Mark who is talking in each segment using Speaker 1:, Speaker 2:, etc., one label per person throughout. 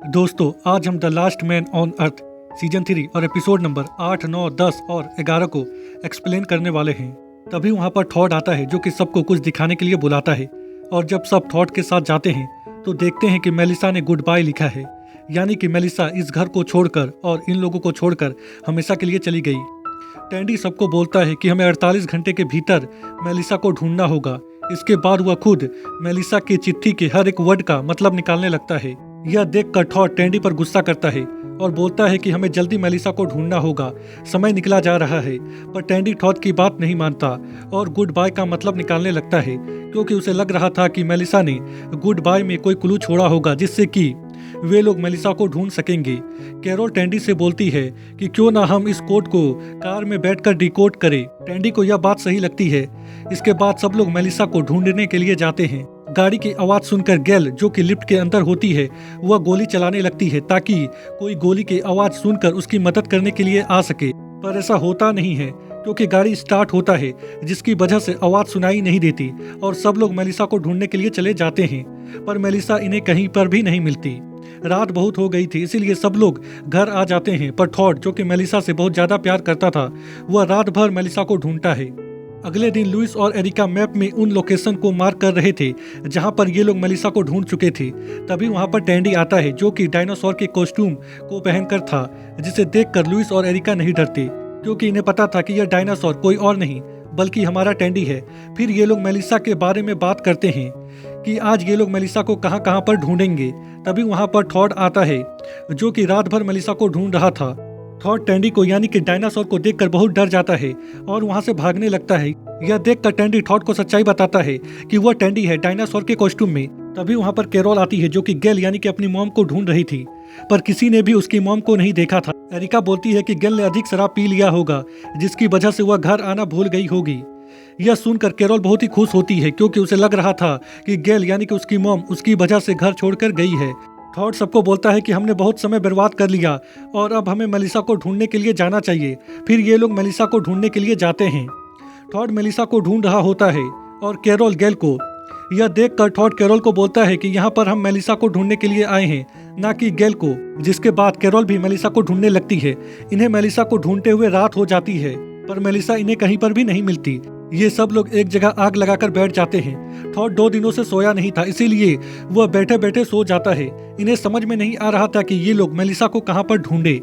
Speaker 1: दोस्तों, आज हम the last man on earth season 3 और एपिसोड नंबर 8, 9, 10 और 11 को एक्सप्लेन करने वाले हैं। तभी वहाँ पर थॉड आता है जो कि सबको कुछ दिखाने के लिए बुलाता है। और जब सब थॉड के साथ जाते हैं तो देखते हैं कि मेलिसा ने गुड बाय लिखा है, यानी कि मेलिसा इस घर को छोड़कर और इन लोगों को छोड़कर हमेशा के लिए चली गई। टैंडी सबको बोलता है कि हमें 48 घंटे के भीतर मेलिसा को ढूंढना होगा। इसके बाद वह खुद मेलिसा की चिट्ठी के हर एक वर्ड का मतलब निकालने लगता है। यह देखकर थॉड टैंडी पर गुस्सा करता है और बोलता है कि हमें जल्दी मेलिसा को ढूंढना होगा, समय निकला जा रहा है। पर टैंडी थॉड की बात नहीं मानता और गुड बाय का मतलब निकालने लगता है, क्योंकि उसे लग रहा था कि मेलिसा ने गुड बाय में कोई क्लू छोड़ा होगा जिससे कि वे लोग मेलिसा को ढूंढ सकेंगे। कैरोल टैंडी से बोलती है कि क्यों ना हम इस कोड को कार में बैठकर डिकोड करें। टैंडी को यह बात सही लगती है। इसके बाद सब लोग मेलिसा को ढूंढने के लिए जाते हैं। गाड़ी की आवाज सुनकर गेल, जो कि लिफ्ट के अंदर होती है, वह गोली चलाने लगती है ताकि कोई गोली की आवाज सुनकर उसकी मदद करने के लिए आ सके। पर ऐसा होता नहीं है क्योंकि गाड़ी स्टार्ट होता है, जिसकी वजह से आवाज सुनाई नहीं देती और सब लोग मेलिसा को ढूंढने के लिए चले जाते हैं। पर मेलिसा इन्हें कहीं पर भी नहीं मिलती। रात बहुत हो गई थी, इसीलिए सब लोग घर आ जाते हैं। पर थॉड, जो कि मेलिसा से बहुत ज्यादा प्यार करता था, वह रात भर मेलिसा को ढूंढता है। अगले दिन लुइस और एरिका मैप में उन लोकेशन को मार्क कर रहे थे जहां पर ये लोग मेलिसा को ढूंढ चुके थे। तभी वहां पर टैंडी आता है जो कि डायनासोर के कॉस्ट्यूम को पहनकर था, जिसे देखकर लुइस और एरिका नहीं डरते, क्योंकि इन्हें पता था कि यह डायनासोर कोई और नहीं बल्कि हमारा टैंडी है। फिर ये लोग मेलिसा के बारे में बात करते हैं कि आज ये लोग मेलिसा को कहां कहां पर ढूंढेंगे। तभी वहां पर थॉड आता है जो कि रात भर मेलिसा को ढूंढ रहा था। थॉड टैंडी को, यानी कि डायनासोर को देखकर बहुत डर जाता है और वहां से भागने लगता है। यह देखकर टैंडी थॉड को सच्चाई बताता है कि वह टैंडी है डायनासोर के कॉस्ट्यूम में। तभी वहां पर कैरोल आती है जो कि गेल, यानी कि अपनी मॉम को ढूंढ रही थी, पर किसी ने भी उसकी मॉम को नहीं देखा था। एरिका बोलती है कि गेल ने अधिक शराब पी लिया होगा, जिसकी वजह से वह घर आना भूल गई होगी। यह सुनकर कैरोल बहुत ही खुश होती है क्योंकि उसे लग रहा था कि गेल, यानी कि उसकी मॉम, उसकी वजह से घर छोड़कर गई है। थॉड सबको बोलता है कि हमने बहुत समय बर्बाद कर लिया और अब हमें मेलिसा को ढूंढने के लिए जाना चाहिए। फिर ये लोग मेलिसा को ढूंढने के लिए जाते हैं। थॉड मेलिसा को ढूंढ रहा होता है और कैरोल गेल को। यह देखकर थॉड कैरोल को बोलता है कि यहाँ पर हम मेलिसा को ढूंढने के लिए आए हैं, ना कि गेल को। जिसके बाद कैरोल भी मेलिसा को ढूंढने लगती है। इन्हें मेलिसा को ढूंढते हुए रात हो जाती है, पर मेलिसा इन्हें कहीं पर भी नहीं मिलती। ये सब लोग एक जगह आग लगाकर बैठ जाते हैं। थॉड 2 दिनों से सोया नहीं था, इसीलिए वह बैठे बैठे सो जाता है। इन्हें समझ में नहीं आ रहा था कि ये लोग मेलिसा को कहां पर ढूंढे।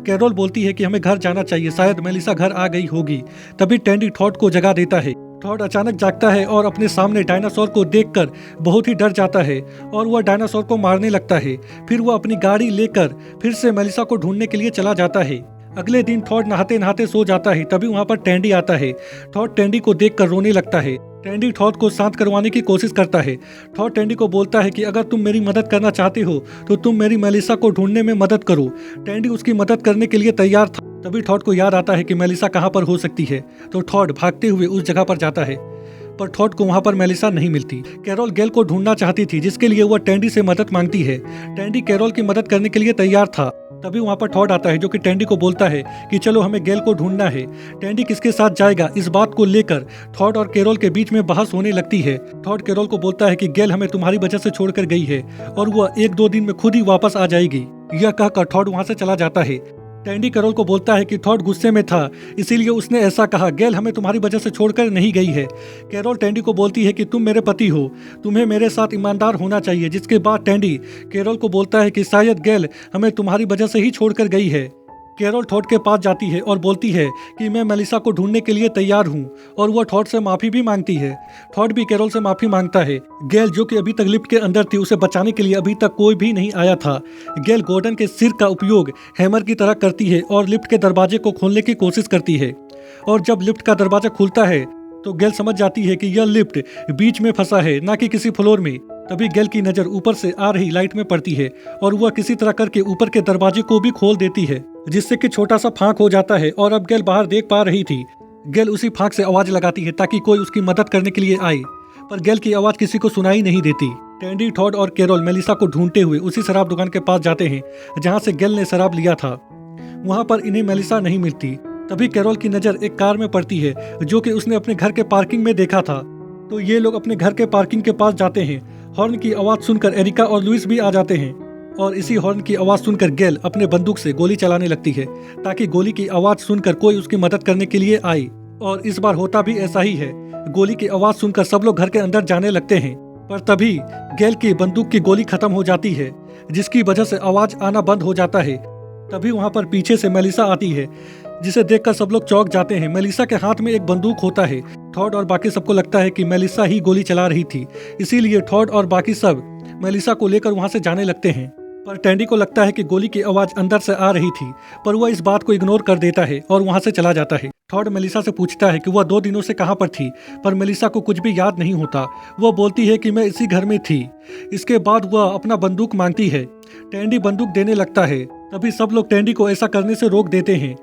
Speaker 1: कैरोल बोलती है कि हमें घर जाना चाहिए, शायद मेलिसा घर आ गई होगी। तभी टैंडी थॉड को जगा देता है। थॉड अचानक जागता है और अपने सामने डायनासोर को देखकर बहुत ही डर जाता है और वह डायनासोर को मारने लगता है। फिर वह अपनी गाड़ी लेकर फिर से मेलिसा को ढूंढने के लिए चला जाता है। अगले दिन थॉड नहाते नहाते सो जाता है। तभी वहां पर टैंडी आता है। थॉड टैंडी को देखकर रोने लगता है। टैंडी थॉड को शांत करवाने की कोशिश करता है। थॉड टैंडी को बोलता है कि अगर तुम मेरी मदद करना चाहते हो तो तुम मेरी मेलिसा को ढूंढने में मदद करो। टैंडी उसकी मदद करने के लिए तैयार था। तभी थॉड को याद आता है कि मेलिसा कहाँ पर हो सकती है, तो थॉड भागते हुए उस जगह पर जाता है। पर थॉड को वहां पर मेलिसा नहीं मिलती। कैरोल गेल को ढूंढना चाहती थी, जिसके लिए वह टैंडी से मदद मांगती है। टैंडी कैरोल की मदद करने के लिए तैयार था। तभी वहां पर थॉड आता है जो कि टैंडी को बोलता है कि चलो हमें गेल को ढूंढना है। टैंडी किसके साथ जाएगा, इस बात को लेकर थॉड और कैरोल के बीच में बहस होने लगती है। थॉड कैरोल को बोलता है कि गेल हमें तुम्हारी वजह से छोड़कर गई है और वह 1-2 दिन में खुद ही वापस आ जाएगी। यह कहकर थॉड वहां से चला जाता है। टैंडी कैरोल को बोलता है कि थॉड गुस्से में था, इसीलिए उसने ऐसा कहा। गेल हमें तुम्हारी वजह से छोड़कर नहीं गई है। कैरोल टैंडी को बोलती है कि तुम मेरे पति हो, तुम्हें मेरे साथ ईमानदार होना चाहिए। जिसके बाद टैंडी कैरोल को बोलता है कि शायद गेल हमें तुम्हारी वजह से ही छोड़कर गई है। कैरोल थॉड के पास जाती है और बोलती है कि मैं मेलिसा को ढूंढने के लिए तैयार हूँ, और वह थॉड से माफी भी मांगती है। थॉड भी कैरोल से माफी मांगता है। गेल, जो कि अभी तक लिफ्ट के अंदर थी, उसे बचाने के लिए अभी तक कोई भी नहीं आया था। गेल गॉर्डन के सिर का उपयोग हैमर की तरह करती है और लिफ्ट के दरवाजे को खोलने की कोशिश करती है। और जब लिफ्ट का दरवाजा खुलता है तो गेल समझ जाती है कि यह लिफ्ट बीच में फंसा है, ना कि किसी फ्लोर में। तभी गेल की नजर ऊपर से आ रही लाइट में पड़ती है और वह किसी तरह करके ऊपर के दरवाजे को भी खोल देती है, जिससे कि छोटा सा फांक हो जाता है और अब गेल बाहर देख पा रही थी। गेल उसी फांक से आवाज लगाती है ताकि कोई उसकी मदद करने के लिए आए, पर गेल की आवाज किसी को सुनाई नहीं देती। टैंडी, थॉड और कैरोल मेलिसा को ढूंढते हुए उसी शराब दुकान के पास जाते हैं जहां से गेल ने शराब लिया था। वहां पर इन्हें मेलिसा नहीं मिलती। तभी कैरोल की नजर एक कार में पड़ती है जो कि उसने अपने घर के पार्किंग में देखा था। तो ये लोग अपने घर के पार्किंग के पास जाते हैं। हॉर्न की आवाज सुनकर एरिका और लुइस भी आ जाते हैं और इसी हॉर्न की आवाज़ सुनकर गेल अपने बंदूक से गोली चलाने लगती है ताकि गोली की आवाज़ सुनकर कोई उसकी मदद करने के लिए आए। और इस बार होता भी ऐसा ही है। गोली की आवाज़ सुनकर सब लोग घर के अंदर जाने लगते हैं, पर तभी गेल की बंदूक की गोली खत्म हो जाती है, जिसकी वजह से आवाज़ आना बंद हो जाता है। तभी वहाँ पर पीछे से मेलिसा आती है, जिसे देखकर सब लोग चौंक जाते हैं। मेलिसा के हाथ में एक बंदूक होता है। टॉड और बाकी सबको लगता है कि मेलिसा ही गोली चला रही थी, इसीलिए टॉड और बाकी सब मेलिसा को लेकर वहाँ से जाने लगते हैं। पर टैंडी को लगता है कि गोली की आवाज़ अंदर से आ रही थी, पर वह इस बात को इग्नोर कर देता है और वहाँ से चला जाता है। टॉड मेलिसा से पूछता है कि वह 2 दिनों से कहाँ पर थी, पर मेलिसा को कुछ भी याद नहीं होता। वह बोलती है कि मैं इसी घर में थी। इसके बाद वह अपना बंदूक मांगती है। टैंडी बंदूक देने लगता है, तभी सब लोग टैंडी को ऐसा करने से रोक देते हैं।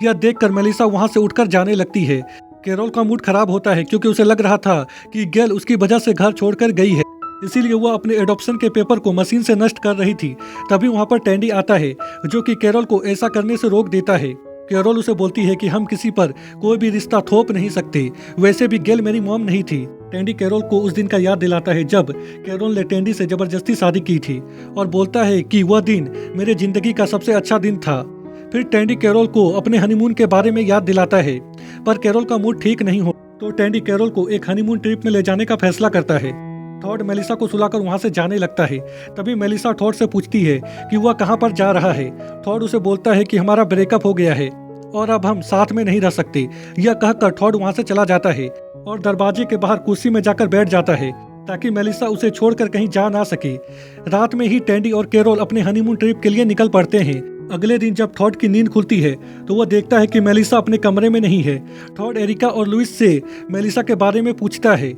Speaker 1: यह देखकर मेलिसा वहाँ से उठकर जाने लगती है। कैरोल का मूड खराब होता है क्योंकि उसे लग रहा था कि गेल उसकी वजह से घर छोड़कर गई है, इसीलिए वह अपने एडॉप्शन के पेपर को मशीन से नष्ट कर रही थी। तभी वहाँ पर टैंडी आता है, जो कि कैरोल को ऐसा करने से रोक देता है। कैरोल उसे बोलती है कि हम किसी पर कोई भी रिश्ता थोप नहीं सकते, वैसे भी गेल मेरी मॉम नहीं थी। टैंडी कैरोल को उस दिन का याद दिलाता है जब कैरोल ने टैंडी से जबरदस्ती शादी की थी, और बोलता है कि वह दिन मेरे जिंदगी का सबसे अच्छा दिन था। फिर टैंडी कैरोल को अपने हनीमून के बारे में याद दिलाता है, पर कैरोल का मूड ठीक नहीं हो, तो टैंडी कैरोल को एक हनीमून ट्रिप में ले जाने का फैसला करता है। टॉड मेलिसा को सुलाकर वहां से जाने लगता है। तभी मेलिसा टॉड से पूछती है कि वह कहां पर जा रहा है। टॉड उसे बोलता है कि हमारा ब्रेकअप हो गया है और अब हम साथ में नहीं रह सकते। यह कहकर टॉड वहां से चला जाता है और दरवाजे के बाहर कुर्सी में जाकर बैठ जाता है ताकि मेलिसा उसे छोड़कर कहीं जा ना सके। रात में ही टैंडी और कैरोल अपने हनीमून ट्रिप के लिए निकल पड़ते हैं। अगले दिन जब टॉड की नींद खुलती है तो वह देखता है कि मेलिसा अपने कमरे में नहीं है। टॉड एरिका और लुइस से मेलिसा के बारे में पूछता है।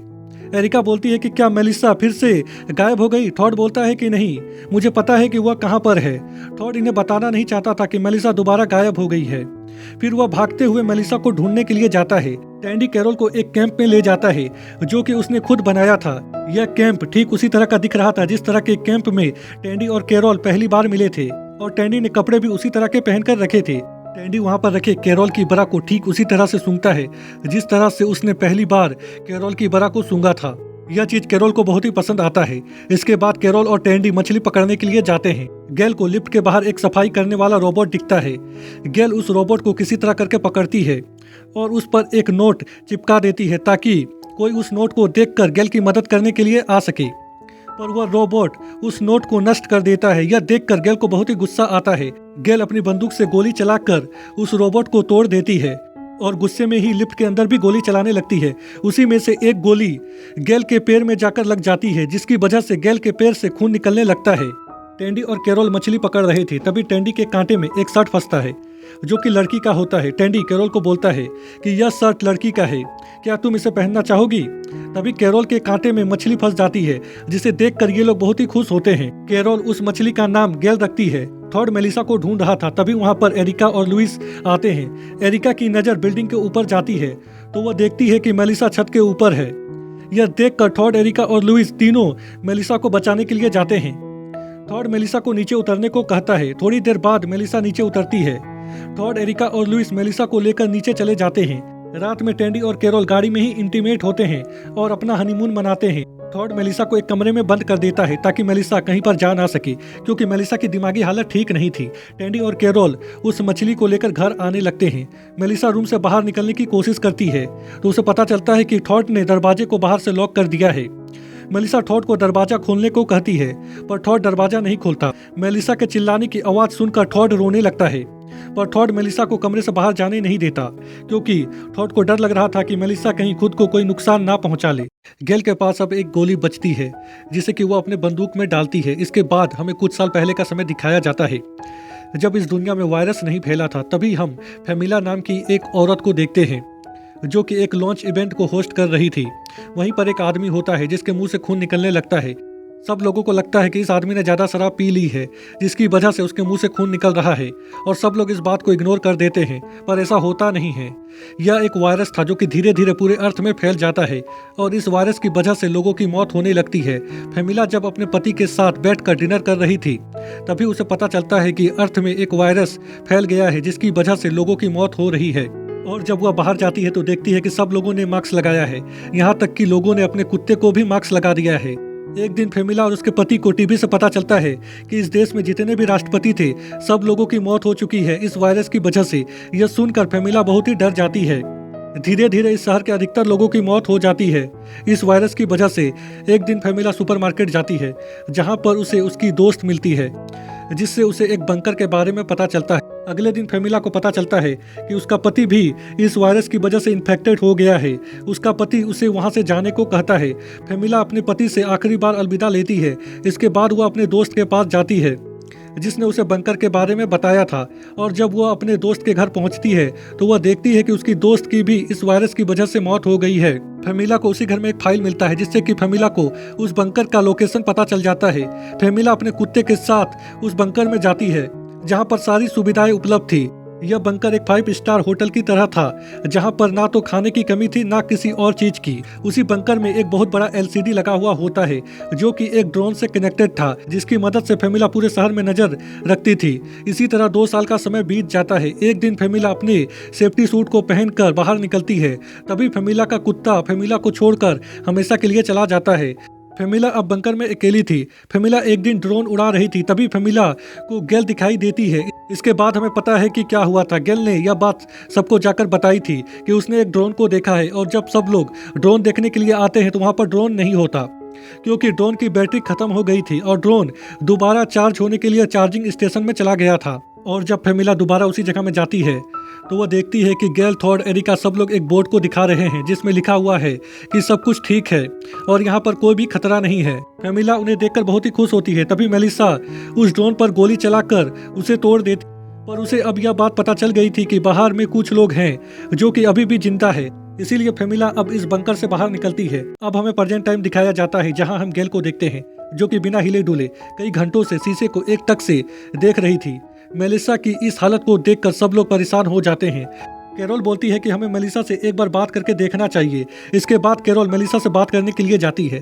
Speaker 1: एरिका बोलती है कि क्या मेलिसा फिर से गायब हो गई। टॉड बोलता है कि नहीं, मुझे पता है कि वह कहाँ पर है। टॉड इन्हें बताना नहीं चाहता था कि मेलिसा दोबारा गायब हो गई है। फिर वह भागते हुए मेलिसा को ढूंढने के लिए जाता है। टैंडी कैरोल को एक कैंप में ले जाता है जो कि उसने खुद बनाया था। यह कैंप ठीक उसी तरह का दिख रहा था जिस तरह के कैंप में टैंडी और कैरोल पहली बार मिले थे, और टैंडी ने कपड़े भी उसी तरह के पहनकर रखे थे। टैंडी वहां पर रखे कैरोल की बरा को ठीक उसी तरह से सूंघता है जिस तरह से उसने पहली बार कैरोल की बरा को सूंघा था। यह चीज कैरोल को बहुत ही पसंद आता है। इसके बाद कैरोल और टैंडी मछली पकड़ने के लिए जाते हैं। गेल को लिफ्ट के बाहर एक सफाई करने वाला रोबोट दिखता है। गेल उस रोबोट को किसी तरह करके पकड़ती है और उस पर एक नोट चिपका देती है ताकि कोई उस नोट को देखकर गेल की मदद करने के लिए आ सके, पर वह रोबोट उस नोट को नष्ट कर देता है। यह देखकर गेल को बहुत ही गुस्सा आता है। गेल अपनी बंदूक से गोली चलाकर उस रोबोट को तोड़ देती है और गुस्से में ही लिफ्ट के अंदर भी गोली चलाने लगती है। उसी में से एक गोली गेल के पैर में जाकर लग जाती है, जिसकी वजह से गेल के पैर से खून निकलने लगता है। टैंडी और कैरोल मछली पकड़ रहे थे, तभी टैंडी के कांटे में एक शर्ट फंसता है जो कि लड़की का होता है। टैंडी कैरोल को बोलता है कि यह शर्ट लड़की का है, क्या तुम इसे पहनना चाहोगी। तभी कैरोल के कांटे में मछली फंस जाती है, जिसे देखकर ये लोग बहुत ही खुश होते हैं। कैरोल उस मछली का नाम गेल रखती है। टॉड मेलिसा को ढूंढ रहा था, तभी वहां पर एरिका और लुइस आते हैं। एरिका की नजर बिल्डिंग के ऊपर जाती है तो वह देखती है कि मेलिसा छत के ऊपर है। यह देखकर टॉड, एरिका और लुइस तीनों मेलिसा को बचाने के लिए जाते हैं। टॉड मेलिसा को नीचे उतरने को कहता है। थोड़ी देर बाद मेलिसा नीचे उतरती है। टॉड, एरिका और लुइस मेलिसा को लेकर नीचे चले जाते हैं। रात में टैंडी और कैरोल गाड़ी में ही इंटीमेट होते हैं और अपना हनीमून मनाते हैं। टॉड मेलिसा को एक कमरे में बंद कर देता है ताकि मेलिसा कहीं पर जा ना सके, क्योंकि मेलिसा की दिमागी हालत ठीक नहीं थी। टैंडी और कैरोल उस मछली को लेकर घर आने लगते हैं। मेलिसा रूम से बाहर निकलने की कोशिश करती है तो उसे पता चलता है कि टॉड ने दरवाजे को बाहर से लॉक कर दिया है। मेलिसा टॉड को दरवाजा खोलने को कहती है, पर टॉड दरवाजा नहीं खोलता। मेलिसा के चिल्लाने की आवाज सुनकर टॉड रोने लगता है, पर टॉड मेलिसा को कमरे से बाहर जाने नहीं देता, क्योंकि टॉड को डर लग रहा था कि मेलिसा कहीं खुद को कोई नुकसान ना पहुंचा ले। गेल के पास अब एक गोली बचती है जिसे कि वो अपने बंदूक में डालती है। इसके बाद हमें कुछ साल पहले का समय दिखाया जाता है जब इस दुनिया में वायरस नहीं फैला था। तभी हम फेमिला नाम की एक औरत को देखते हैं जो कि एक लॉन्च इवेंट को होस्ट कर रही थी। वहीं पर एक आदमी होता है जिसके मुंह से खून निकलने लगता है। सब लोगों को लगता है कि इस आदमी ने ज़्यादा शराब पी ली है, जिसकी वजह से उसके मुंह से खून निकल रहा है, और सब लोग इस बात को इग्नोर कर देते हैं, पर ऐसा होता नहीं है। यह एक वायरस था जो कि धीरे धीरे पूरे अर्थ में फैल जाता है और इस वायरस की वजह से लोगों की मौत होने लगती है। फेमिला जब अपने पति के साथ बैठकर डिनर कर रही थी तभी उसे पता चलता है कि अर्थ में एक वायरस फैल गया है जिसकी वजह से लोगों की मौत हो रही है। और जब वह बाहर जाती है तो देखती है कि सब लोगों ने मास्क लगाया है, यहाँ तक कि लोगों ने अपने कुत्ते को भी मास्क लगा दिया है। एक दिन फेमिला और उसके पति को टीवी से पता चलता है कि इस देश में जितने भी राष्ट्रपति थे सब लोगों की मौत हो चुकी है इस वायरस की वजह से। यह सुनकर फेमिला बहुत ही डर जाती है। धीरे धीरे इस शहर के अधिकतर लोगों की मौत हो जाती है इस वायरस की वजह से। एक दिन फेमिला सुपरमार्केट जाती है जहां पर उसे उसकी दोस्त मिलती है जिससे उसे एक बंकर के बारे में पता चलता है। अगले दिन फेमिला को पता चलता है कि उसका पति भी इस वायरस की वजह से इन्फेक्टेड हो गया है। उसका पति उसे वहां से जाने को कहता है। फेमिला अपने पति से आखिरी बार अलविदा लेती है। इसके बाद वह अपने दोस्त के पास जाती है जिसने उसे बंकर के बारे में बताया था। और जब वह अपने दोस्त के घर पहुंचती है तो वह देखती है कि उसकी दोस्त की भी इस वायरस की वजह से मौत हो गई है। फेमिला को उसी घर में एक फाइल मिलता है जिससे कि फेमिला को उस बंकर का लोकेशन पता चल जाता है। फेमिला अपने कुत्ते के साथ उस बंकर में जाती है जहां पर सारी सुविधाएं उपलब्ध थी। यह बंकर एक 5 स्टार होटल की तरह था जहां पर ना तो खाने की कमी थी ना किसी और चीज की। उसी बंकर में एक बहुत बड़ा LCD लगा हुआ होता है जो कि एक ड्रोन से कनेक्टेड था जिसकी मदद से फेमिला पूरे शहर में नजर रखती थी। इसी तरह 2 साल का समय बीत जाता है। एक दिन फेमिला अपने सेफ्टी सूट को पहनकर बाहर निकलती है। तभी फेमिला का कुत्ता फेमिला को छोड़कर हमेशा के लिए चला जाता है। फेमिला अब बंकर में अकेली थी। फेमिला एक दिन ड्रोन उड़ा रही थी तभी फेमिला को गेल दिखाई देती है। इसके बाद हमें पता है कि क्या हुआ था। गेल ने यह बात सबको जाकर बताई थी कि उसने एक ड्रोन को देखा है और जब सब लोग ड्रोन देखने के लिए आते हैं तो वहाँ पर ड्रोन नहीं होता क्योंकि ड्रोन की बैटरी खत्म हो गई थी और ड्रोन दोबारा चार्ज होने के लिए चार्जिंग स्टेशन में चला गया था। और जब फेमिला दोबारा उसी जगह में जाती है तो वह देखती है कि गेल, थॉड, एरिका सब लोग एक बोर्ड को दिखा रहे हैं जिसमें लिखा हुआ है कि सब कुछ ठीक है और यहाँ पर कोई भी खतरा नहीं है। फेमिला उन्हें देखकर बहुत ही खुश होती है। तभी मेलिसा उस ड्रोन पर गोली चलाकर उसे तोड़ देती, पर उसे अब यह बात पता चल गई थी कि बाहर में कुछ लोग हैं जो कि अभी भी जिंदा है। इसीलिए फेमिला अब इस बंकर से बाहर निकलती है। अब हमें प्रेजेंट टाइम दिखाया जाता है जहाँ हम गेल को देखते हैं जो कि बिना हिले डुले कई घंटों से शीशे को एक टक से देख रही थी। मेलिसा की इस हालत को देखकर सब लोग परेशान हो जाते हैं। कैरोल बोलती है कि हमें मेलिसा से एक बार बात करके देखना चाहिए। इसके बाद कैरोल मेलिसा से बात करने के लिए जाती है।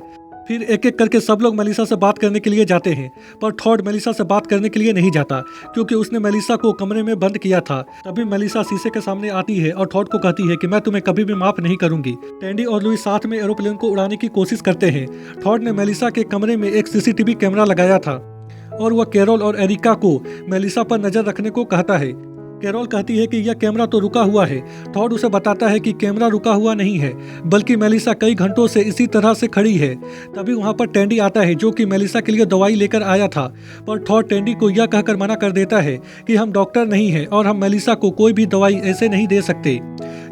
Speaker 1: फिर एक एक करके सब लोग मेलिसा से बात करने के लिए जाते हैं पर थॉड मेलिसा से बात करने के लिए नहीं जाता क्योंकि उसने मेलिसा को कमरे में बंद किया था। तभी मेलिसा शीशे के सामने आती है और थॉड को कहती है कि मैं तुम्हें कभी भी माफ नहीं करूंगी। टैंडी और लुइस साथ में एरोप्लेन को उड़ाने की कोशिश करते हैं। थॉड ने मेलिसा के कमरे में एक CCTV कैमरा लगाया था और वह कैरोल और एरिका को मेलिसा पर नजर रखने को कहता है। कैरोल कहती है कि यह कैमरा तो रुका हुआ है। थॉड उसे बताता है कि कैमरा रुका हुआ नहीं है बल्कि मेलिसा कई घंटों से इसी तरह से खड़ी है। तभी वहां पर टैंडी आता है जो कि मेलिसा के लिए दवाई लेकर आया था, पर थॉड टैंडी को यह कहकर मना कर देता है कि हम डॉक्टर नहीं हैं और हम मेलिसा को कोई भी दवाई ऐसे नहीं दे सकते।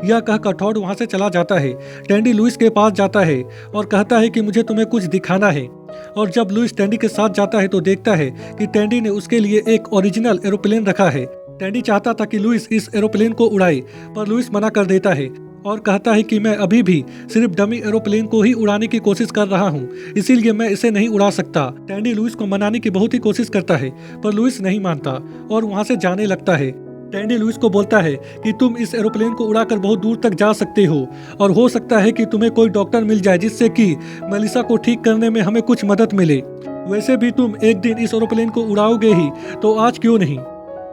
Speaker 1: यह कहकर थॉड वहां से चला जाता है। टैंडी लुइस के पास जाता है और कहता है कि मुझे तुम्हें कुछ दिखाना है। और जब लुइस टैंडी के साथ जाता है तो देखता है कि टैंडी ने उसके लिए एक ओरिजिनल एरोप्लेन रखा है। टैंडी चाहता था कि लुइस इस एरोप्लेन को उड़ाए पर लुइस मना कर देता है और कहता है कि मैं अभी भी सिर्फ डमी एरोप्लेन को ही उड़ाने की कोशिश कर रहा हूँ, इसीलिए मैं इसे नहीं उड़ा सकता। टैंडी लुइस को मनाने की बहुत ही कोशिश करता है पर लुइस नहीं मानता और वहाँ से जाने लगता है। टैंडी लुइस को बोलता है कि तुम इस एरोप्लेन को उड़ाकर बहुत दूर तक जा सकते हो और हो सकता है कि तुम्हें कोई डॉक्टर मिल जाए जिससे कि मेलिसा को ठीक करने में हमें कुछ मदद मिले। वैसे भी तुम एक दिन इस एरोप्लेन को उड़ाओगे ही तो आज क्यों नहीं।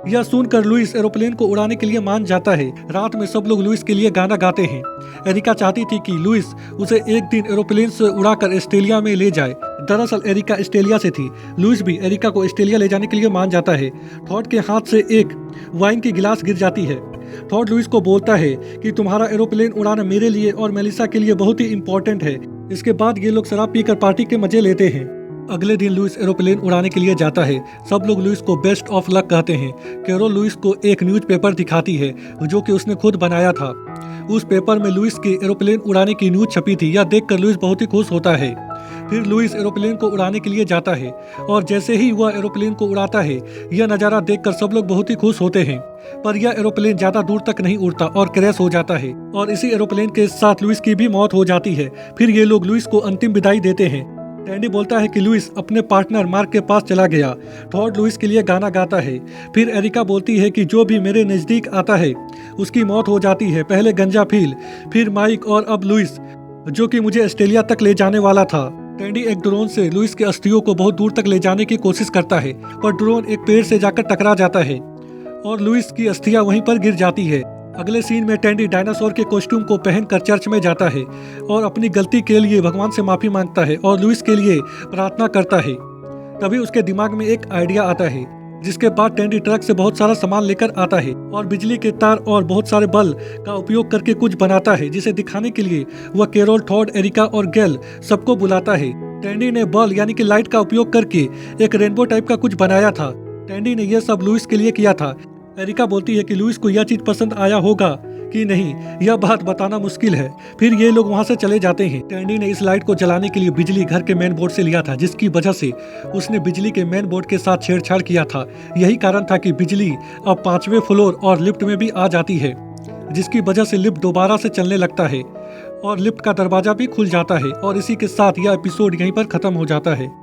Speaker 1: यह सुनकर लुइस एरोप्लेन को उड़ाने के लिए मान जाता है। रात में सब लोग लुइस के लिए गाना गाते हैं। एरिका चाहती थी कि लुइस उसे एक दिन एरोप्लेन से उड़ाकर ऑस्ट्रेलिया में ले जाए। दरअसल एरिका ऑस्ट्रेलिया से थी। लुइस भी एरिका को ऑस्ट्रेलिया ले जाने के लिए मान जाता है। थॉड के हाथ से एक वाइन की गिलास गिर जाती है। थॉड लुइस को बोलता है कि तुम्हारा एरोप्लेन उड़ाना मेरे लिए और मेलिसा के लिए बहुत ही इम्पोर्टेंट है। इसके बाद ये लोग शराब पीकर पार्टी के मजे लेते हैं। अगले दिन लुइस एरोप्लेन उड़ाने के लिए जाता है। सब लोग लुइस को बेस्ट ऑफ लक कहते हैं। कैरोल लुइस को एक न्यूज़पेपर दिखाती है जो कि उसने खुद बनाया था। उस पेपर में लुइस के एरोप्लेन उड़ाने की न्यूज़ छपी थी। यह देखकर लुइस बहुत ही खुश होता है। फिर लुइस एरोप्लेन को उड़ाने के लिए जाता है और जैसे ही वह एरोप्लेन को उड़ाता है यह नज़ारा देखकर सब लोग बहुत ही खुश होते हैं। पर यह एरोप्लेन ज़्यादा दूर तक नहीं उड़ता और क्रैश हो जाता है और इसी एरोप्लेन के साथ लुइस की भी मौत हो जाती है। फिर ये लोग लुइस को अंतिम विदाई देते हैं। टैंडी बोलता है कि लुइस अपने पार्टनर मार्क के पास चला गया। थॉड लुइस के लिए गाना गाता है। फिर एरिका बोलती है कि जो भी मेरे नज़दीक आता है उसकी मौत हो जाती है। पहले गंजा फील, फिर माइक और अब लुइस जो कि मुझे ऑस्ट्रेलिया तक ले जाने वाला था। टैंडी एक ड्रोन से लुइस के अस्थियों को बहुत दूर तक ले जाने की कोशिश करता है पर ड्रोन एक पेड़ से जाकर टकरा जाता है और लुइस की अस्थियां वहीं पर गिर जाती है। अगले सीन में टैंडी डायनासोर के कॉस्ट्यूम को पहनकर चर्च में जाता है और अपनी गलती के लिए भगवान से माफी मांगता है और लुइस के लिए प्रार्थना करता है। तभी उसके दिमाग में एक आइडिया आता है, जिसके बाद टैंडी ट्रक से बहुत सारा सामान लेकर आता है और बिजली के तार और बहुत सारे बल्ब का उपयोग करके कुछ बनाता है, जिसे दिखाने के लिए वह कैरोल, टॉड, एरिका और गेल सबको बुलाता है। टैंडी ने बल्ब यानी कि लाइट का उपयोग करके एक रेनबो टाइप का कुछ बनाया था। टैंडी ने यह सब लुइस के लिए किया था। एरिका बोलती है कि लुइस को यह चीज पसंद आया होगा कि नहीं, यह बात बताना मुश्किल है। फिर ये लोग वहां से चले जाते हैं। टैंडी ने इस लाइट को जलाने के लिए बिजली घर के मेन बोर्ड से लिया था, जिसकी वजह से उसने बिजली के मेन बोर्ड के साथ छेड़छाड़ किया था। यही कारण था कि बिजली अब 5वें फ्लोर और लिफ्ट में भी आ जाती है, जिसकी वजह से लिफ्ट दोबारा से चलने लगता है और लिफ्ट का दरवाजा भी खुल जाता है। और इसी के साथ यह एपिसोड यहीं पर खत्म हो जाता है।